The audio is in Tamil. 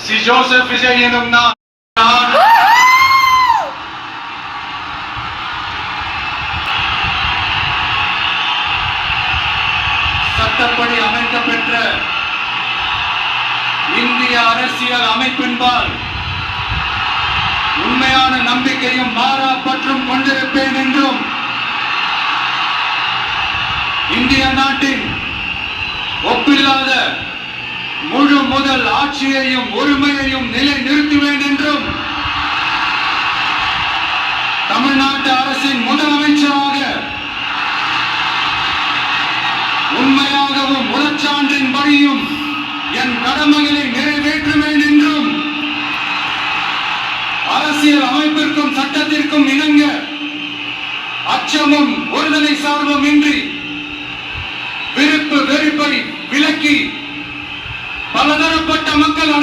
சி ஜோசப் விஜய் எனும் நான் சட்டப்படி அமைக்கப்பெற்ற இந்திய அரசியல் அமைப்பின்பால் உண்மையான நம்பிக்கையும் மாறா பற்றும் கொண்டிருப்பேன் என்றும் இந்திய நாட்டின் ஒப்பில்லாத முழு முதல் ஆட்சியையும் உரிமையையும் நிலை நிறுத்துவேன் என்றும் தமிழ்நாட்டு அரசின் முதலமைச்சராக உண்மையாகவும் உளச்சான்றின் படியும் என் கடமைகளை நிறைவேற்றுவேன் என்றும் அரசியல் அமைப்பிற்கும் சட்டத்திற்கும் இணங்க அச்சமும் ஒருதலை சார்பும் இன்றி விருப்பு வெறுப்பை விலக்கி பலதரப்பட்ட மக்கள்